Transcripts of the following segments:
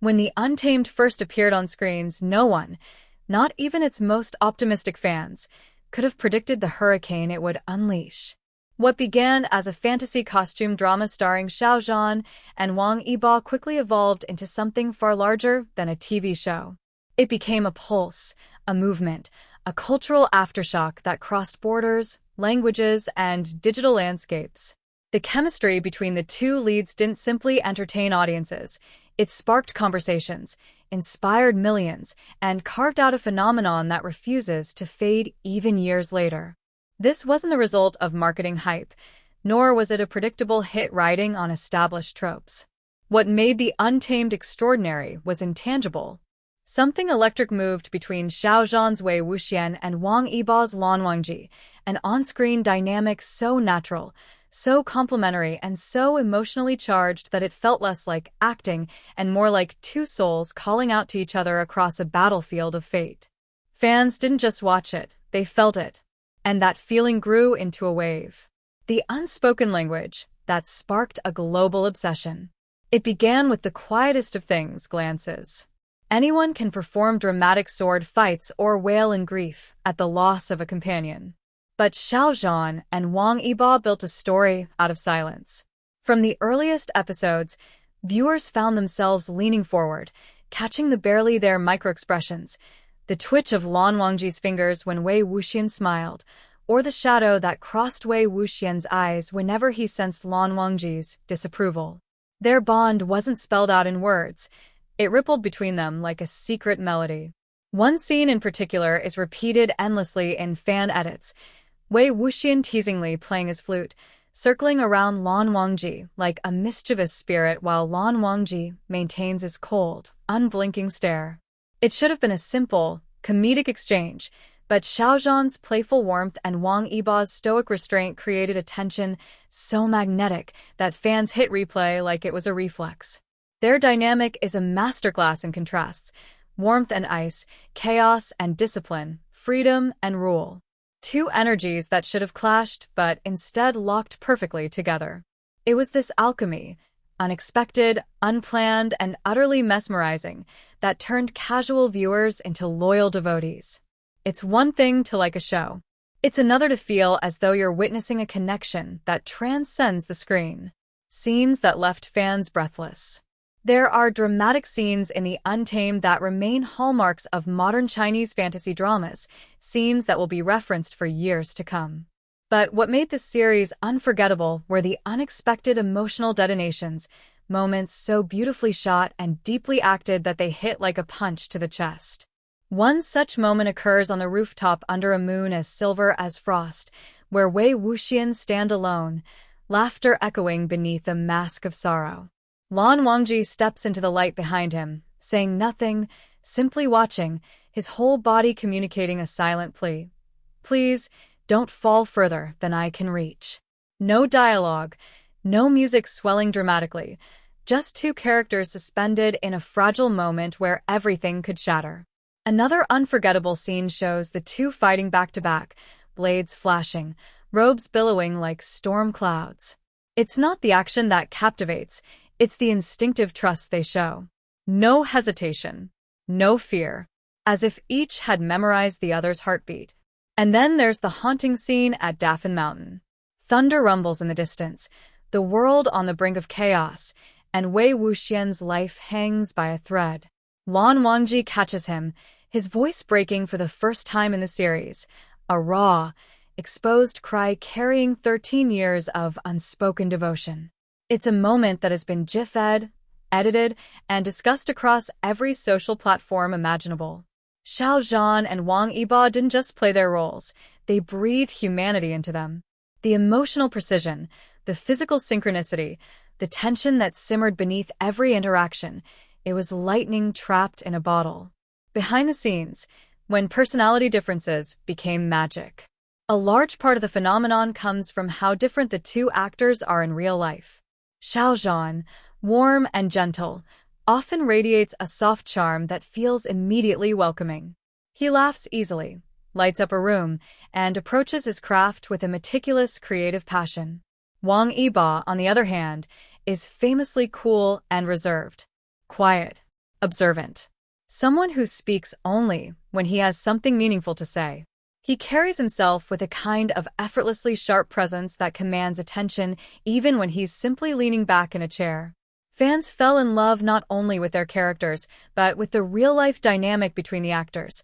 When the Untamed first appeared on screens, no one, not even its most optimistic fans, could have predicted the hurricane it would unleash. What began as a fantasy costume drama starring Zhan and Wang quickly evolved into something far larger than a TV show. It became a pulse, a movement, a cultural aftershock that crossed borders, languages, and digital landscapes. The chemistry between the two leads didn't simply entertain audiences. It sparked conversations, inspired millions, and carved out a phenomenon that refuses to fade even years later. This wasn't the result of marketing hype, nor was it a predictable hit riding on established tropes. What made the Untamed extraordinary was intangible. Something electric moved between Zhan's Wei Wuxian and Wang Yibo's Lan Wangji, an on-screen dynamic so natural, so complementary, and so emotionally charged that it felt less like acting and more like two souls calling out to each other across a battlefield of fate. Fans didn't just watch it, they felt it. And that feeling grew into a wave. The unspoken language that sparked a global obsession. It began with the quietest of things, glances. Anyone can perform dramatic sword fights or wail in grief at the loss of a companion. But Zhan and Wang Yibo built a story out of silence. From the earliest episodes, viewers found themselves leaning forward, catching the barely there microexpressions, the twitch of Lan Wangji's fingers when Wei Wuxian smiled, or the shadow that crossed Wei Wuxian's eyes whenever he sensed Lan Wangji's disapproval. Their bond wasn't spelled out in words. It rippled between them like a secret melody. One scene in particular is repeated endlessly in fan edits. Wei Wuxian teasingly playing his flute, circling around Lan Wangji like a mischievous spirit while Lan Wangji maintains his cold, unblinking stare. It should have been a simple, comedic exchange, but Zhan's playful warmth and Wang Yibo's stoic restraint created a tension so magnetic that fans hit replay like it was a reflex. Their dynamic is a masterclass in contrasts: warmth and ice, chaos and discipline, freedom and rule. Two energies that should have clashed but instead locked perfectly together. It was this alchemy, unexpected, unplanned, and utterly mesmerizing, that turned casual viewers into loyal devotees. It's one thing to like a show. It's another to feel as though you're witnessing a connection that transcends the screen. Scenes that left fans breathless. There are dramatic scenes in The Untamed that remain hallmarks of modern Chinese fantasy dramas, scenes that will be referenced for years to come. But what made this series unforgettable were the unexpected emotional detonations, moments so beautifully shot and deeply acted that they hit like a punch to the chest. One such moment occurs on the rooftop under a moon as silver as frost, where Wei Wuxian stand alone, laughter echoing beneath a mask of sorrow. Lan Wangji steps into the light behind him, saying nothing, simply watching, his whole body communicating a silent plea. Please, don't fall further than I can reach. No dialogue, no music swelling dramatically, just two characters suspended in a fragile moment where everything could shatter. Another unforgettable scene shows the two fighting back-to-back, blades flashing, robes billowing like storm clouds. It's not the action that captivates, it's the instinctive trust they show. No hesitation, no fear, as if each had memorized the other's heartbeat. And then there's the haunting scene at Daffin Mountain. Thunder rumbles in the distance, the world on the brink of chaos, and Wei Wuxian's life hangs by a thread. Lan Wangji catches him, his voice breaking for the first time in the series, a raw, exposed cry carrying 13 years of unspoken devotion. It's a moment that has been GIF-ed, edited, and discussed across every social platform imaginable. Zhan and Wang Yibo didn't just play their roles, they breathed humanity into them. The emotional precision, the physical synchronicity, the tension that simmered beneath every interaction, it was lightning trapped in a bottle. Behind the scenes, when personality differences became magic. A large part of the phenomenon comes from how different the two actors are in real life. Zhan, warm and gentle, often radiates a soft charm that feels immediately welcoming. He laughs easily, lights up a room, and approaches his craft with a meticulous creative passion. Wang Yibo, on the other hand, is famously cool and reserved. Quiet, observant. Someone who speaks only when he has something meaningful to say. He carries himself with a kind of effortlessly sharp presence that commands attention even when he's simply leaning back in a chair. Fans fell in love not only with their characters, but with the real-life dynamic between the actors.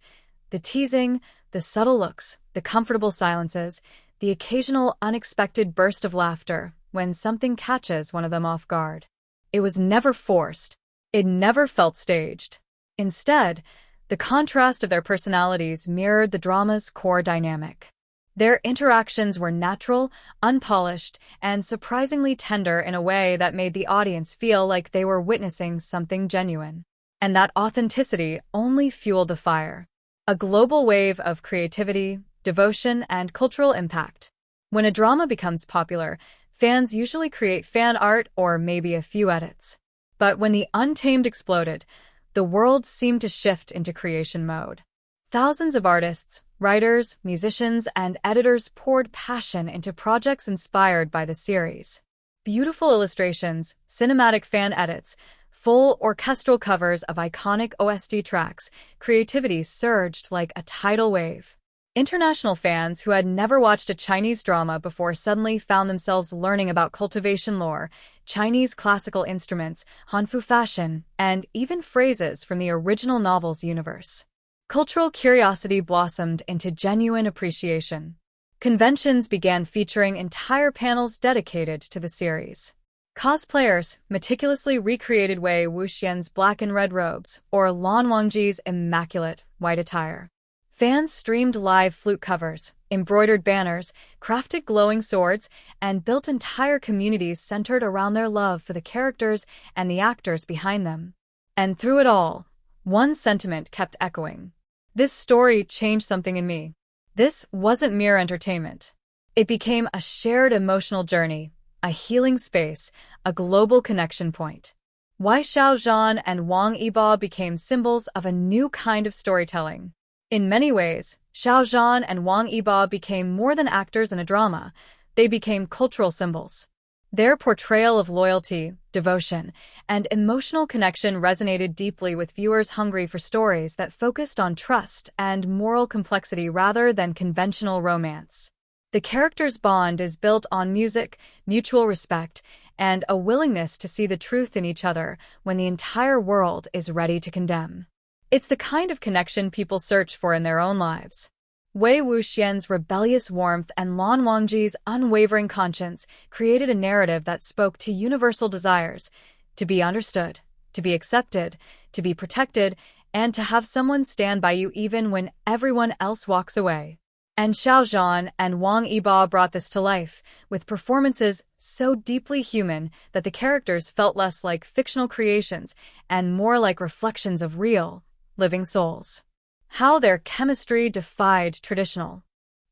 The teasing, the subtle looks, the comfortable silences, the occasional unexpected burst of laughter when something catches one of them off guard. It was never forced. It never felt staged. Instead, the contrast of their personalities mirrored the drama's core dynamic. Their interactions were natural, unpolished, and surprisingly tender in a way that made the audience feel like they were witnessing something genuine. And that authenticity only fueled the fire. A global wave of creativity, devotion, and cultural impact. When a drama becomes popular, fans usually create fan art or maybe a few edits. But when the Untamed exploded, the world seemed to shift into creation mode. Thousands of artists, writers, musicians, and editors poured passion into projects inspired by the series. Beautiful illustrations, cinematic fan edits, full orchestral covers of iconic OST tracks, creativity surged like a tidal wave. International fans who had never watched a Chinese drama before suddenly found themselves learning about cultivation lore, Chinese classical instruments, Hanfu fashion, and even phrases from the original novel's universe. Cultural curiosity blossomed into genuine appreciation. Conventions began featuring entire panels dedicated to the series. Cosplayers meticulously recreated Wei Wuxian's black and red robes or Lan Wangji's immaculate white attire. Fans streamed live flute covers, embroidered banners, crafted glowing swords, and built entire communities centered around their love for the characters and the actors behind them. And through it all, one sentiment kept echoing. This story changed something in me. This wasn't mere entertainment. It became a shared emotional journey, a healing space, a global connection point. Why Zhan and Wang Yibo became symbols of a new kind of storytelling. In many ways, Zhan and Wang Yibo became more than actors in a drama. They became cultural symbols. Their portrayal of loyalty, devotion, and emotional connection resonated deeply with viewers hungry for stories that focused on trust and moral complexity rather than conventional romance. The characters' bond is built on music, mutual respect, and a willingness to see the truth in each other when the entire world is ready to condemn. It's the kind of connection people search for in their own lives. Wei Wuxian's rebellious warmth and Lan Wangji's unwavering conscience created a narrative that spoke to universal desires: to be understood, to be accepted, to be protected, and to have someone stand by you even when everyone else walks away. And Zhan and Wang Yibo brought this to life, with performances so deeply human that the characters felt less like fictional creations and more like reflections of real, living souls. How their chemistry defied traditional.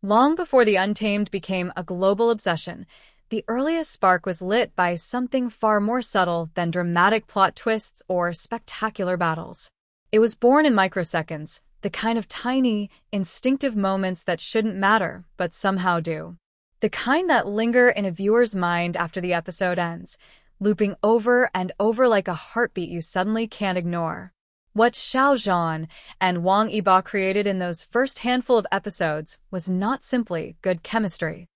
Long before the Untamed became a global obsession, the earliest spark was lit by something far more subtle than dramatic plot twists or spectacular battles. It was born in microseconds, the kind of tiny, instinctive moments that shouldn't matter but somehow do. The kind that linger in a viewer's mind after the episode ends, looping over and over like a heartbeat you suddenly can't ignore. What Zhan and Wang Yibo created in those first handful of episodes was not simply good chemistry.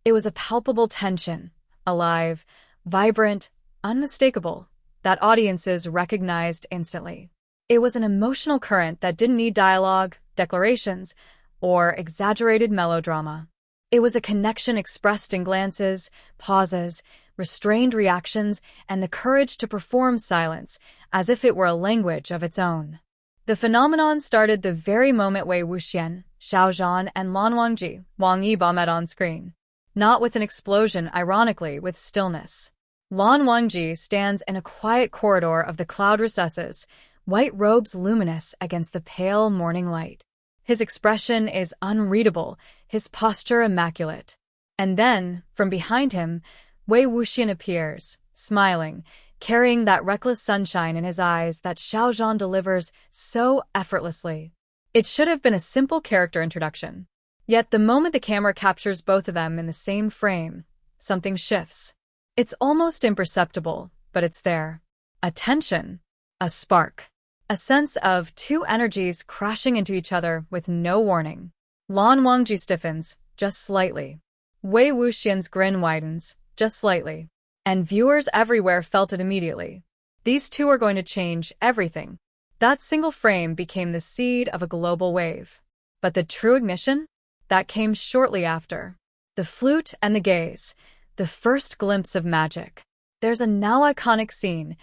It was a palpable tension, alive, vibrant, unmistakable, that audiences recognized instantly. It was an emotional current that didn't need dialogue, declarations, or exaggerated melodrama. It was a connection expressed in glances, pauses, restrained reactions, and the courage to perform silence, as if it were a language of its own. The phenomenon started the very moment Wei Wuxian, Zhan, and Lan Wangji, Wang Yibo met on screen. Not with an explosion, ironically, with stillness. Lan Wangji stands in a quiet corridor of the cloud recesses, white robes luminous against the pale morning light. His expression is unreadable, his posture immaculate. And then, from behind him, Wei Wuxian appears, smiling, carrying that reckless sunshine in his eyes that Zhan delivers so effortlessly. It should have been a simple character introduction. Yet the moment the camera captures both of them in the same frame, something shifts. It's almost imperceptible, but it's there. A tension, a spark. A sense of two energies crashing into each other with no warning. Lan Wangji stiffens, just slightly. Wei Wuxian's grin widens, just slightly. And viewers everywhere felt it immediately. These two are going to change everything. That single frame became the seed of a global wave. But the true ignition? That came shortly after. The flute and the gaze. The first glimpse of magic. There's a now iconic scene,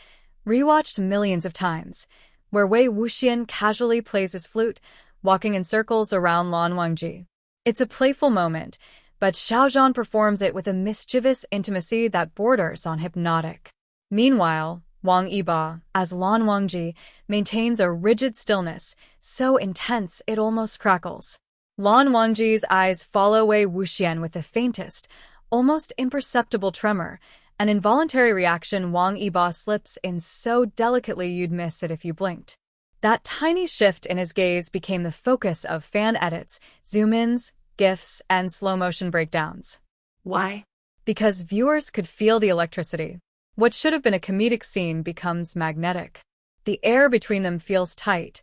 rewatched millions of times, where Wei Wuxian casually plays his flute, walking in circles around Lan Wangji. It's a playful moment, but Zhan performs it with a mischievous intimacy that borders on hypnotic. Meanwhile, Wang Yibo, as Lan Wangji, maintains a rigid stillness, so intense it almost crackles. Lan Wangji's eyes follow Wei Wuxian with the faintest, almost imperceptible tremor, an involuntary reaction Wang Yibo slips in so delicately you'd miss it if you blinked. That tiny shift in his gaze became the focus of fan edits, zoom-ins, GIFs, and slow-motion breakdowns. Why? Because viewers could feel the electricity. What should have been a comedic scene becomes magnetic. The air between them feels tight,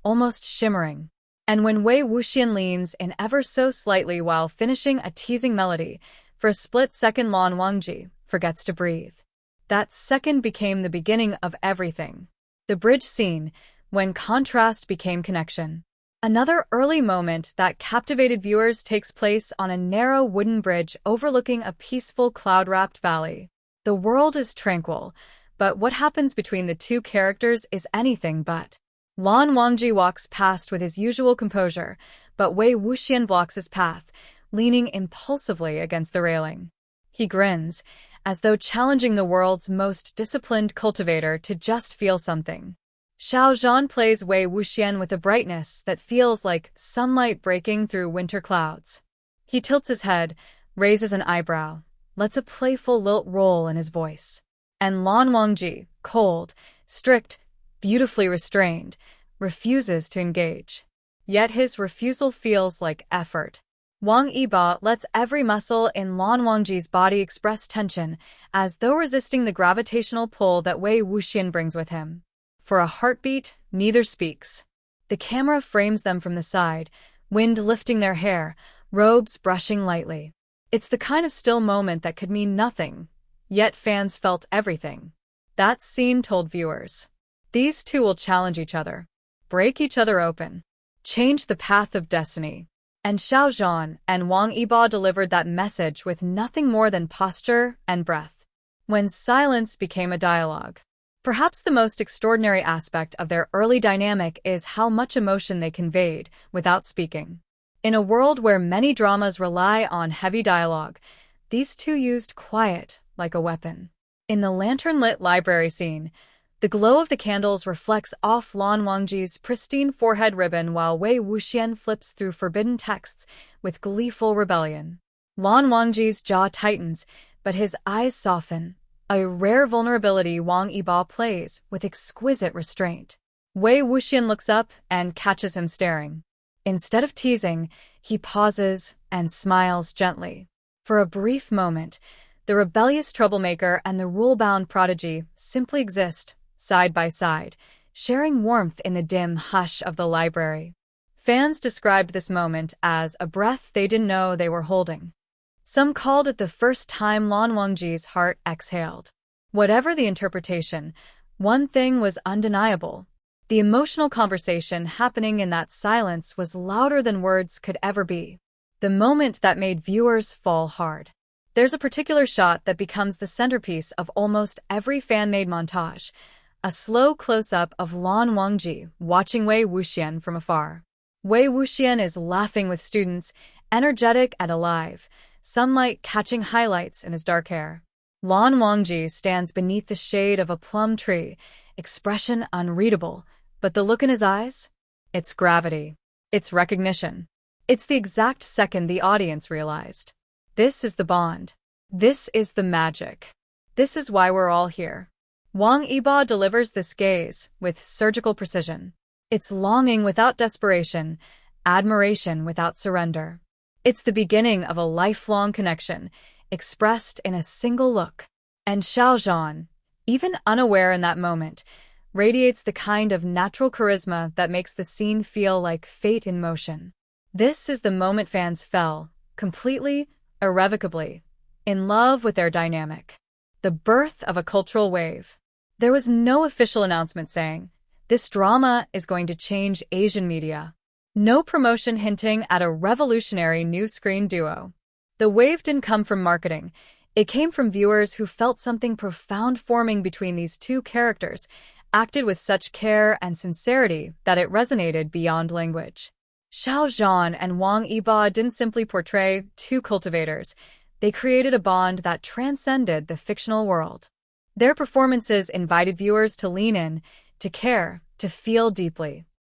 almost shimmering. And when Wei Wuxian leans in ever so slightly while finishing a teasing melody, for a split second Lan Wangji forgets to breathe. That second became the beginning of everything. The bridge scene, when contrast became connection. Another early moment that captivated viewers takes place on a narrow wooden bridge overlooking a peaceful cloud-wrapped valley. The world is tranquil, but what happens between the two characters is anything but. Lan Wangji walks past with his usual composure, but Wei Wuxian blocks his path, leaning impulsively against the railing. He grins, as though challenging the world's most disciplined cultivator to just feel something. Zhan plays Wei Wuxian with a brightness that feels like sunlight breaking through winter clouds. He tilts his head, raises an eyebrow, lets a playful lilt roll in his voice. And Lan Wangji, cold, strict, beautifully restrained, refuses to engage. Yet his refusal feels like effort. Wang Yibo lets every muscle in Lan Wangji's body express tension, as though resisting the gravitational pull that Wei Wuxian brings with him. For a heartbeat, neither speaks. The camera frames them from the side, wind lifting their hair, robes brushing lightly. It's the kind of still moment that could mean nothing, yet fans felt everything. That scene told viewers. These two will challenge each other, break each other open, change the path of destiny. And Zhan and Wang Yibo delivered that message with nothing more than posture and breath. When silence became a dialogue. Perhaps the most extraordinary aspect of their early dynamic is how much emotion they conveyed without speaking. In a world where many dramas rely on heavy dialogue, these two used quiet like a weapon. In the lantern-lit library scene, the glow of the candles reflects off Lan Wangji's pristine forehead ribbon while Wei Wuxian flips through forbidden texts with gleeful rebellion. Lan Wangji's jaw tightens, but his eyes soften, a rare vulnerability Wang Yibo plays with exquisite restraint. Wei Wuxian looks up and catches him staring. Instead of teasing, he pauses and smiles gently. For a brief moment, the rebellious troublemaker and the rule-bound prodigy simply exist, side by side, sharing warmth in the dim hush of the library. Fans described this moment as a breath they didn't know they were holding. Some called it the first time Lan Wangji's heart exhaled. Whatever the interpretation, one thing was undeniable. The emotional conversation happening in that silence was louder than words could ever be. The moment that made viewers fall hard. There's a particular shot that becomes the centerpiece of almost every fan-made montage, a slow close-up of Lan Wangji watching Wei Wuxian from afar. Wei Wuxian is laughing with students, energetic and alive, sunlight catching highlights in his dark hair. Lan Wangji stands beneath the shade of a plum tree, expression unreadable, but the look in his eyes? It's gravity. It's recognition. It's the exact second the audience realized. This is the bond. This is the magic. This is why we're all here. Wang Yibo delivers this gaze with surgical precision. It's longing without desperation, admiration without surrender. It's the beginning of a lifelong connection, expressed in a single look. And Zhan, even unaware in that moment, radiates the kind of natural charisma that makes the scene feel like fate in motion. This is the moment fans fell, completely, irrevocably, in love with their dynamic. The birth of a cultural wave. There was no official announcement saying, "This drama is going to change Asian media." No promotion hinting at a revolutionary new screen duo. The wave didn't come from marketing. It came from viewers who felt something profound forming between these two characters, acted with such care and sincerity that it resonated beyond language. Xiao Zhan and Wang Yibo didn't simply portray two cultivators. They created a bond that transcended the fictional world. Their performances invited viewers to lean in, to care, to feel deeply.